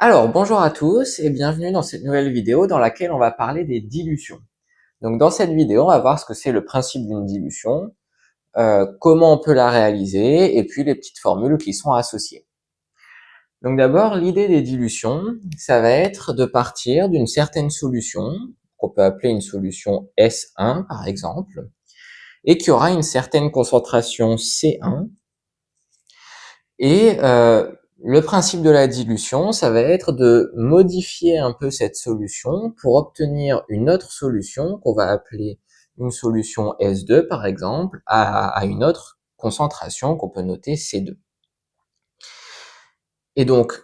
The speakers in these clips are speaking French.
Alors, bonjour à tous et bienvenue dans cette nouvelle vidéo dans laquelle on va parler des dilutions. Donc dans cette vidéo, on va voir ce que c'est le principe d'une dilution, comment on peut la réaliser et puis les petites formules qui sont associées. Donc d'abord, l'idée des dilutions, ça va être de partir d'une certaine solution, qu'on peut appeler une solution S1 par exemple, et qui aura une certaine concentration C1. Et le principe de la dilution, ça va être de modifier un peu cette solution pour obtenir une autre solution qu'on va appeler une solution S2 par exemple, à une autre concentration qu'on peut noter C2. Et donc,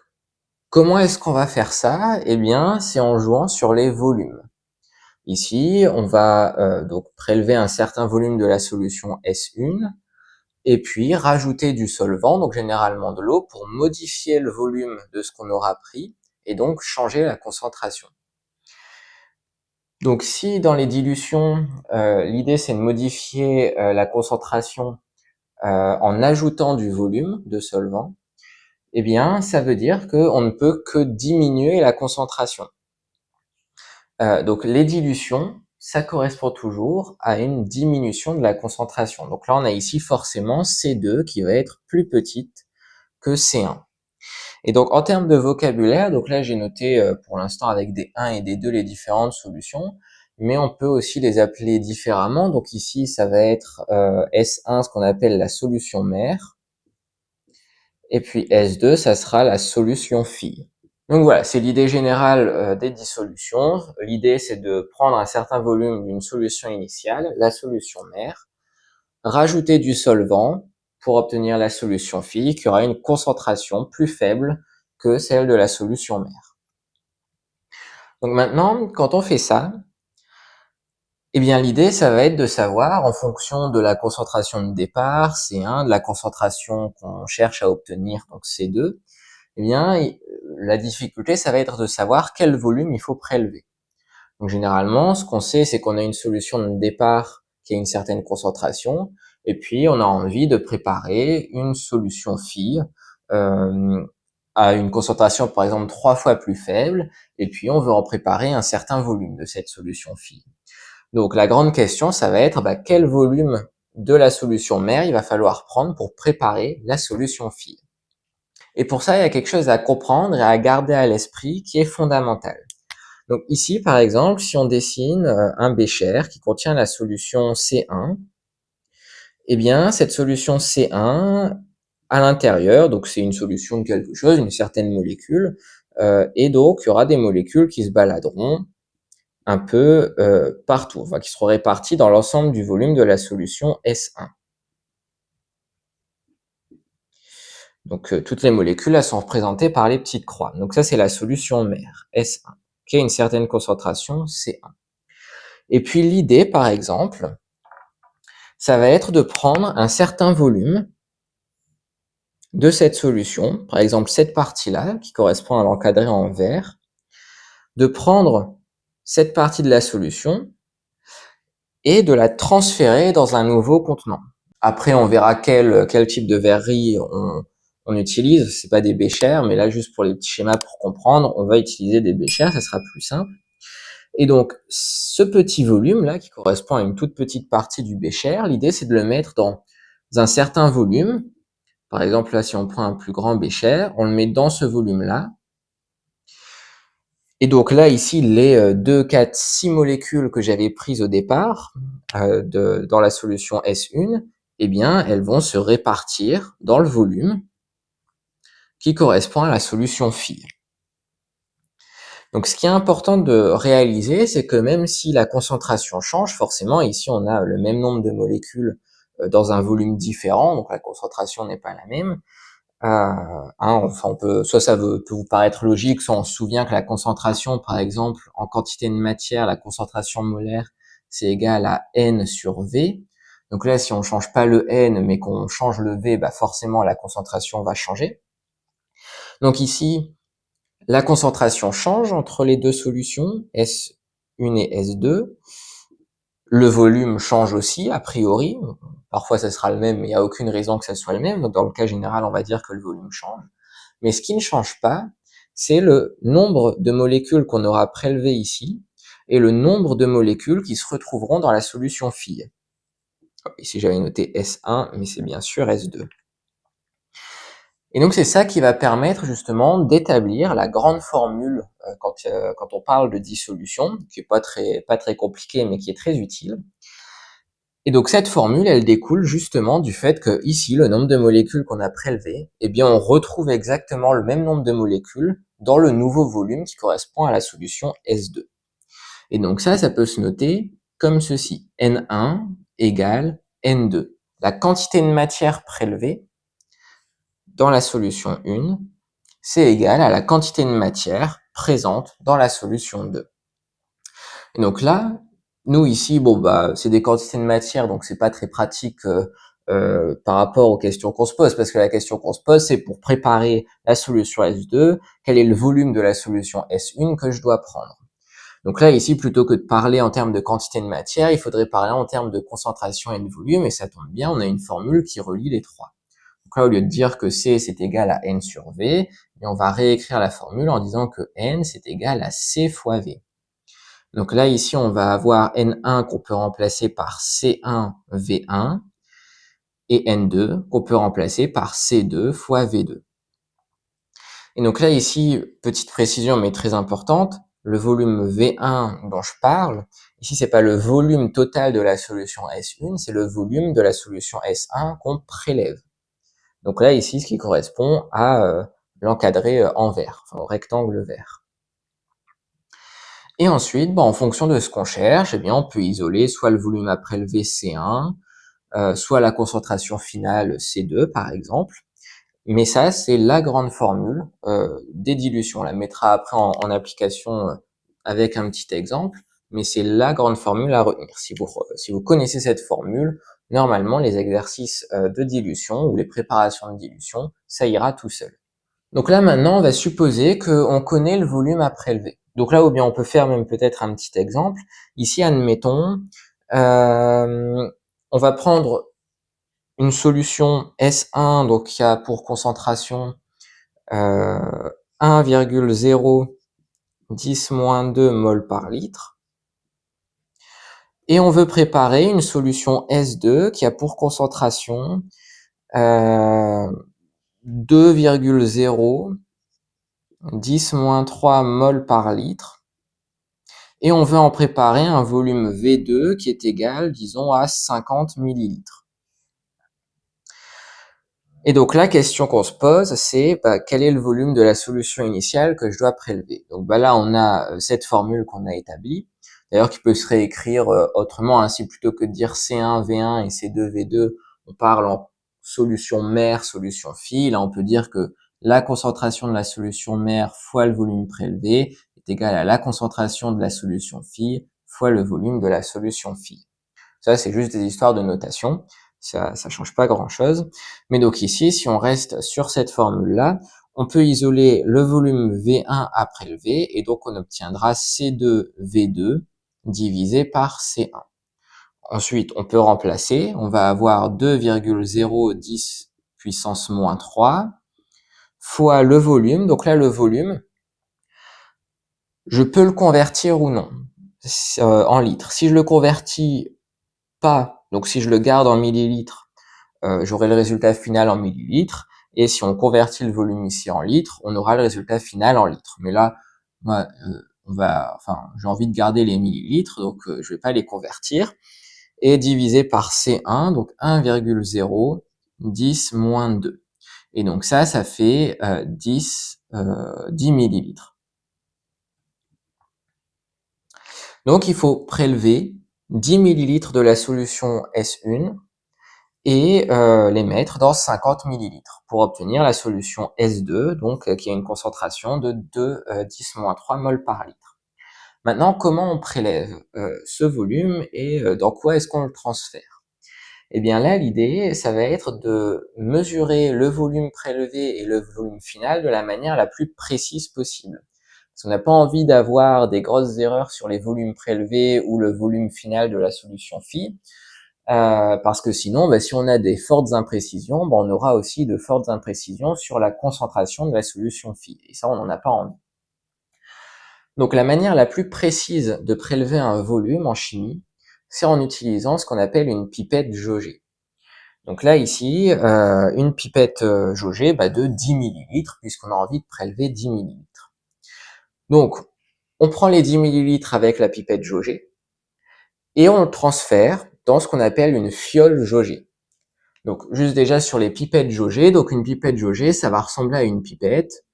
comment est-ce qu'on va faire ça? Eh bien, c'est en jouant sur les volumes. Ici, on va donc prélever un certain volume de la solution S1, et puis rajouter du solvant, donc généralement de l'eau, pour modifier le volume de ce qu'on aura pris et donc changer la concentration. Donc si dans les dilutions, l'idée c'est de modifier la concentration en ajoutant du volume de solvant, eh bien ça veut dire qu'on ne peut que diminuer la concentration. Donc les dilutions, ça correspond toujours à une diminution de la concentration. Donc là on a ici forcément C2 qui va être plus petite que C1. Et donc en termes de vocabulaire, donc là j'ai noté pour l'instant avec des 1 et des 2 les différentes solutions, mais on peut aussi les appeler différemment. Donc ici ça va être S1 ce qu'on appelle la solution mère, et puis S2 ça sera la solution fille. Donc voilà, c'est l'idée générale des dissolutions. L'idée c'est de prendre un certain volume d'une solution initiale, la solution mère, rajouter du solvant pour obtenir la solution fille qui aura une concentration plus faible que celle de la solution mère. Donc maintenant, quand on fait ça, eh bien l'idée, ça va être de savoir, en fonction de la concentration de départ, C1, de la concentration qu'on cherche à obtenir, donc C2, eh bien la difficulté, ça va être de savoir quel volume il faut prélever. Donc généralement, ce qu'on sait, c'est qu'on a une solution de départ qui a une certaine concentration, et puis on a envie de préparer une solution fille à une concentration par exemple 3 fois plus faible, et puis on veut en préparer un certain volume de cette solution fille. Donc la grande question, ça va être quel volume de la solution mère il va falloir prendre pour préparer la solution fille. Et pour ça, il y a quelque chose à comprendre et à garder à l'esprit qui est fondamental. Donc ici, par exemple, si on dessine un bécher qui contient la solution C1, eh bien cette solution C1, à l'intérieur, donc c'est une solution de quelque chose, une certaine molécule, et donc il y aura des molécules qui se baladeront un peu partout, enfin qui seront réparties dans l'ensemble du volume de la solution S1. Donc toutes les molécules elles sont représentées par les petites croix. Donc ça c'est la solution mère, S1, qui a une certaine concentration C1. Et puis l'idée, par exemple, ça va être de prendre un certain volume de cette solution, par exemple cette partie-là, qui correspond à l'encadré en vert, de prendre cette partie de la solution et de la transférer dans un nouveau contenant. Après, on verra quel type de verrerie on utilise. C'est pas des béchers, mais là, juste pour les petits schémas pour comprendre, on va utiliser des béchers, ça sera plus simple. Et donc, ce petit volume-là, qui correspond à une toute petite partie du bécher, l'idée, c'est de le mettre dans un certain volume. Par exemple, là, si on prend un plus grand bécher, on le met dans ce volume-là. Et donc là, ici, les 2, 4, 6 molécules que j'avais prises au départ dans la solution S1, eh bien, elles vont se répartir dans le volume qui correspond à la solution fille. Donc, ce qui est important de réaliser, c'est que même si la concentration change, forcément, ici, on a le même nombre de molécules dans un volume différent, donc la concentration n'est pas la même. Enfin, soit ça peut vous paraître logique, soit on se souvient que la concentration, par exemple, en quantité de matière, la concentration molaire, c'est égal à N sur V. Donc là, si on change pas le N, mais qu'on change le V, forcément, la concentration va changer. Donc ici, la concentration change entre les deux solutions, S1 et S2. Le volume change aussi, a priori. Parfois, ça sera le même, mais il n'y a aucune raison que ça soit le même. Donc, dans le cas général, on va dire que le volume change. Mais ce qui ne change pas, c'est le nombre de molécules qu'on aura prélevées ici et le nombre de molécules qui se retrouveront dans la solution fille. Ici, j'avais noté S1, mais c'est bien sûr S2. Et donc, c'est ça qui va permettre justement d'établir la grande formule quand on parle de dissolution, qui est pas très compliquée, mais qui est très utile. Et donc, cette formule, elle découle justement du fait que ici, le nombre de molécules qu'on a prélevé, eh bien, on retrouve exactement le même nombre de molécules dans le nouveau volume qui correspond à la solution S2. Et donc ça peut se noter comme ceci. N1 égale N2. La quantité de matière prélevée dans la solution 1, c'est égal à la quantité de matière présente dans la solution 2. Et donc là, nous ici, c'est des quantités de matière, donc c'est pas très pratique par rapport aux questions qu'on se pose, parce que la question qu'on se pose, c'est pour préparer la solution S2, quel est le volume de la solution S1 que je dois prendre. Donc là, ici, plutôt que de parler en termes de quantité de matière, il faudrait parler en termes de concentration et de volume, et ça tombe bien, on a une formule qui relie les trois. Donc là, au lieu de dire que C, c'est égal à N sur V, on va réécrire la formule en disant que N, c'est égal à C fois V. Donc là, ici, on va avoir N1 qu'on peut remplacer par C1 V1, et N2 qu'on peut remplacer par C2 fois V2. Et donc là, ici, petite précision, mais très importante, le volume V1 dont je parle, ici, c'est pas le volume total de la solution S1, c'est le volume de la solution S1 qu'on prélève. Donc là, ici, ce qui correspond à l'encadré en vert, enfin, au rectangle vert. Et ensuite, en fonction de ce qu'on cherche, eh bien, on peut isoler soit le volume à prélever C1, soit la concentration finale C2, par exemple. Mais ça, c'est la grande formule des dilutions. On la mettra après en application avec un petit exemple, mais c'est la grande formule à retenir. Si vous connaissez cette formule, normalement, les exercices de dilution ou les préparations de dilution, ça ira tout seul. Donc là, maintenant, on va supposer qu'on connaît le volume à prélever. Donc là, ou bien on peut faire même peut-être un petit exemple. Ici, admettons, on va prendre une solution S1, donc qui a pour concentration 1,010-2 mol par litre. Et on veut préparer une solution S2 qui a pour concentration 2,010-3 mol par litre. Et on veut en préparer un volume V2 qui est égal, disons, à 50 millilitres. Et donc la question qu'on se pose, c'est quel est le volume de la solution initiale que je dois prélever. Donc là, on a cette formule qu'on a établie, d'ailleurs qui peut se réécrire autrement, ainsi plutôt que de dire C1 V1 et C2 V2, on parle en solution mère, solution fille. Là, on peut dire que la concentration de la solution mère fois le volume prélevé est égal à la concentration de la solution fille fois le volume de la solution fille. Ça, c'est juste des histoires de notation. Ça change pas grand-chose. Mais donc ici, si on reste sur cette formule-là, on peut isoler le volume V1 à prélever et donc on obtiendra C2V2 divisé par C1. Ensuite, on peut remplacer. On va avoir 2,010 puissance moins 3 fois le volume. Donc là, le volume, je peux le convertir ou non en litres. Si je le convertis pas, donc si je le garde en millilitres, j'aurai le résultat final en millilitres, et si on convertit le volume ici en litres, on aura le résultat final en litres. Mais là, moi, j'ai envie de garder les millilitres, donc je vais pas les convertir, et diviser par C1, donc 1,010 moins 2. Et donc ça fait 10 millilitres. Donc il faut prélever 10 millilitres de la solution S1 et les mettre dans 50 millilitres pour obtenir la solution S2, donc qui a une concentration de 2,10-3 mol par litre. Maintenant, comment on prélève ce volume et dans quoi est-ce qu'on le transfère? Eh bien là, l'idée, ça va être de mesurer le volume prélevé et le volume final de la manière la plus précise possible. Parce qu'on n'a pas envie d'avoir des grosses erreurs sur les volumes prélevés ou le volume final de la solution phi. parce que sinon, si on a des fortes imprécisions, on aura aussi de fortes imprécisions sur la concentration de la solution phi, et ça, on n'en a pas envie. Donc la manière la plus précise de prélever un volume en chimie, c'est en utilisant ce qu'on appelle une pipette jaugée. Donc là, ici, une pipette jaugée de 10 millilitres, puisqu'on a envie de prélever 10 millilitres. Donc, on prend les 10 millilitres avec la pipette jaugée, et on le transfère dans ce qu'on appelle une fiole jaugée. Donc, juste déjà sur les pipettes jaugées, donc une pipette jaugée, ça va ressembler à une pipette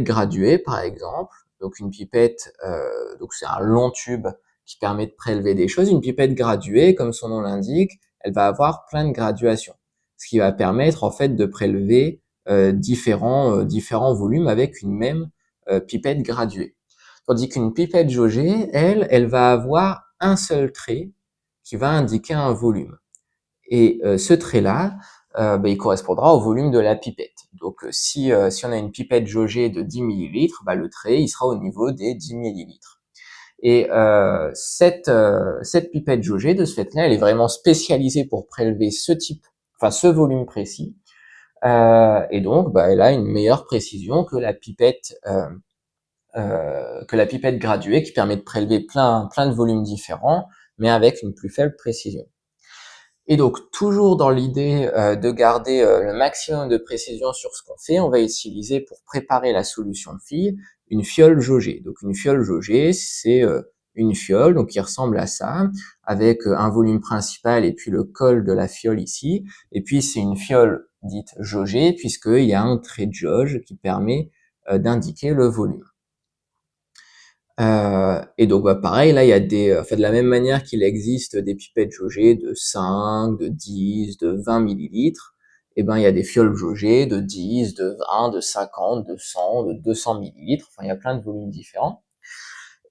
graduée, par exemple. Donc une pipette, donc c'est un long tube qui permet de prélever des choses. Une pipette graduée, comme son nom l'indique, elle va avoir plein de graduations, ce qui va permettre en fait de prélever différents volumes avec une même pipette graduée. Tandis qu'une pipette jaugée, elle va avoir un seul trait qui va indiquer un volume. Et ce trait-là, il correspondra au volume de la pipette. Donc si on a une pipette jaugée de 10 millilitres, le trait il sera au niveau des 10 millilitres. Et cette pipette jaugée, de ce fait-là, elle est vraiment spécialisée pour prélever ce volume précis. Et donc, elle a une meilleure précision que la pipette graduée qui permet de prélever plein de volumes différents, mais avec une plus faible précision. Et donc, toujours dans l'idée de garder le maximum de précision sur ce qu'on fait, on va utiliser pour préparer la solution phi une fiole jaugée. Donc, une fiole jaugée, c'est une fiole donc qui ressemble à ça, avec un volume principal et puis le col de la fiole ici. Et puis, c'est une fiole dite jaugée puisqu'il y a un trait de jauge qui permet d'indiquer le volume. Et donc pareil, là il y a de la même manière qu'il existe des pipettes jaugées de 5, de 10, de 20 millilitres, il y a des fioles jaugées de 10, de 20, de 50, de 100, de 200 millilitres, il y a plein de volumes différents.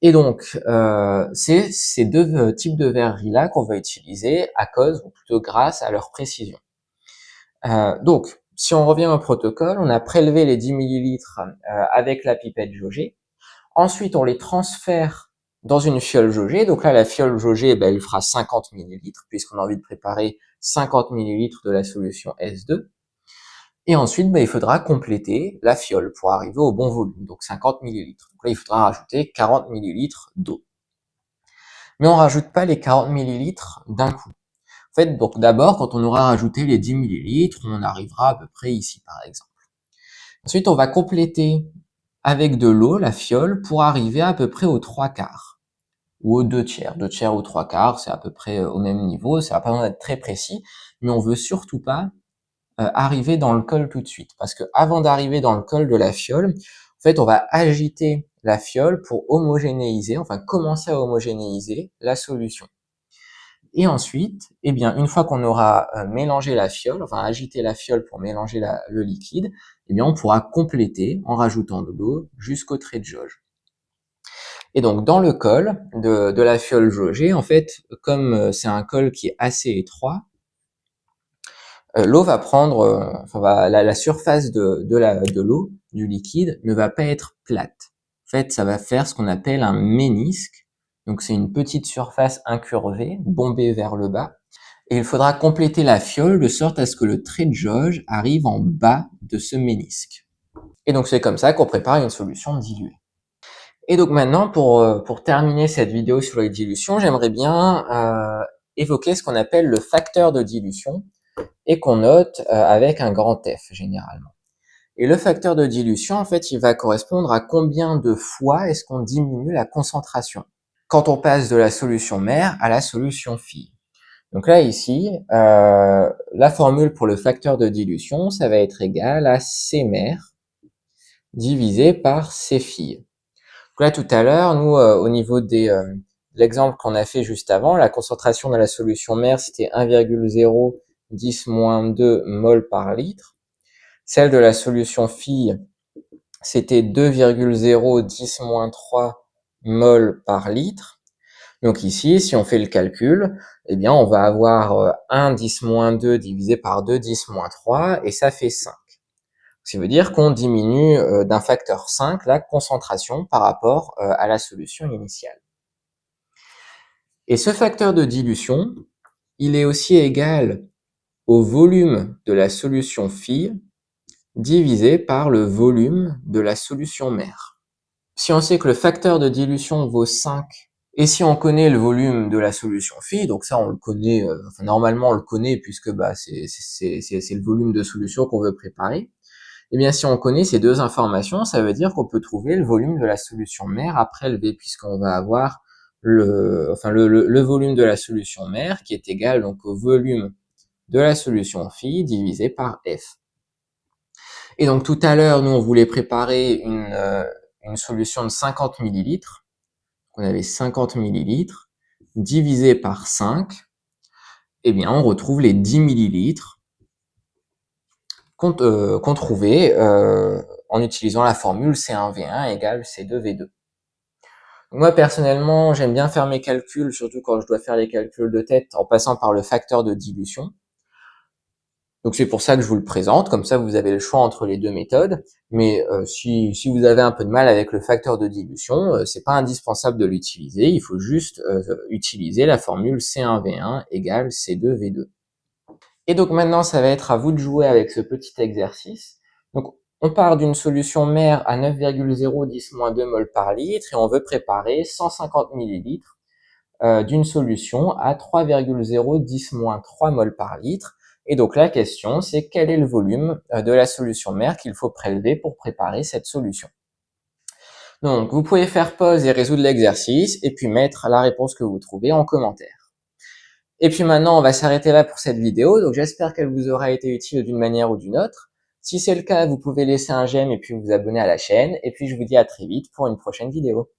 Et donc c'est ces deux types de verreries-là qu'on va utiliser à cause, ou plutôt grâce à leur précision. Donc, si on revient au protocole, on a prélevé les 10 millilitres avec la pipette jaugée. Ensuite, on les transfère dans une fiole jaugée. Donc là, la fiole jaugée, elle fera 50 millilitres puisqu'on a envie de préparer 50 millilitres de la solution S2. Et ensuite, il faudra compléter la fiole pour arriver au bon volume, donc 50 millilitres. Donc là, il faudra rajouter 40 millilitres d'eau. Mais on rajoute pas les 40 millilitres d'un coup. En fait, donc d'abord, quand on aura rajouté les 10 millilitres, on arrivera à peu près ici, par exemple. Ensuite, on va compléter avec de l'eau la fiole pour arriver à peu près aux 3/4 ou aux 2/3. 2/3 ou 3/4, c'est à peu près au même niveau, ça va pas besoin d'être très précis, mais on veut surtout pas arriver dans le col tout de suite, parce que avant d'arriver dans le col de la fiole, en fait, on va agiter la fiole pour homogénéiser, commencer à homogénéiser la solution. Et ensuite, une fois qu'on aura mélangé la fiole, agité la fiole pour mélanger le liquide, on pourra compléter en rajoutant de l'eau jusqu'au trait de jauge. Et donc, dans le col de la fiole jaugée, en fait, comme c'est un col qui est assez étroit, l'eau va prendre, la surface de l'eau, du liquide, ne va pas être plate. En fait, ça va faire ce qu'on appelle un ménisque. Donc, c'est une petite surface incurvée, bombée vers le bas. Et il faudra compléter la fiole de sorte à ce que le trait de jauge arrive en bas de ce ménisque. Et donc, c'est comme ça qu'on prépare une solution diluée. Et donc maintenant, pour terminer cette vidéo sur les dilutions, j'aimerais bien évoquer ce qu'on appelle le facteur de dilution et qu'on note avec un grand F généralement. Et le facteur de dilution, en fait, il va correspondre à combien de fois est-ce qu'on diminue la concentration quand on passe de la solution mère à la solution fille. Donc là, ici, la formule pour le facteur de dilution, ça va être égal à C mère divisé par C fille. Donc là, tout à l'heure, nous, au niveau de l'exemple qu'on a fait juste avant, la concentration de la solution mère, c'était 1,010-2 mol par litre. Celle de la solution fille, c'était 2,010-3 mol par litre. Donc ici, si on fait le calcul, on va avoir 1,10-2 divisé par 2,10-3 et ça fait 5. Ça veut dire qu'on diminue d'un facteur 5 la concentration par rapport à la solution initiale. Et ce facteur de dilution, il est aussi égal au volume de la solution fille divisé par le volume de la solution mère. Si on sait que le facteur de dilution vaut 5, et si on connaît le volume de la solution phi, donc ça on le connaît, enfin normalement on le connaît puisque c'est le volume de solution qu'on veut préparer, et bien si on connaît ces deux informations, ça veut dire qu'on peut trouver le volume de la solution mère à prélever, puisqu'on va avoir le volume de la solution mère qui est égal donc au volume de la solution phi divisé par F. Et donc tout à l'heure, nous on voulait préparer une solution de 50 millilitres. On avait 50 millilitres divisé par 5. Eh bien, on retrouve les 10 millilitres qu'on trouvait en utilisant la formule C1V1 égale C2V2. Moi, personnellement, j'aime bien faire mes calculs, surtout quand je dois faire les calculs de tête, en passant par le facteur de dilution. Donc c'est pour ça que je vous le présente, comme ça vous avez le choix entre les deux méthodes. Mais si vous avez un peu de mal avec le facteur de dilution, c'est pas indispensable de l'utiliser, il faut juste utiliser la formule C1V1 égale C2V2. Et donc maintenant, ça va être à vous de jouer avec ce petit exercice. Donc on part d'une solution mère à 9,010-2 mol par litre et on veut préparer 150 millilitres d'une solution à 3,010-3 mol par litre. Et donc la question, c'est quel est le volume de la solution mère qu'il faut prélever pour préparer cette solution. Donc vous pouvez faire pause et résoudre l'exercice et puis mettre la réponse que vous trouvez en commentaire. Et puis maintenant, on va s'arrêter là pour cette vidéo. Donc j'espère qu'elle vous aura été utile d'une manière ou d'une autre. Si c'est le cas, vous pouvez laisser un j'aime et puis vous abonner à la chaîne. Et puis je vous dis à très vite pour une prochaine vidéo.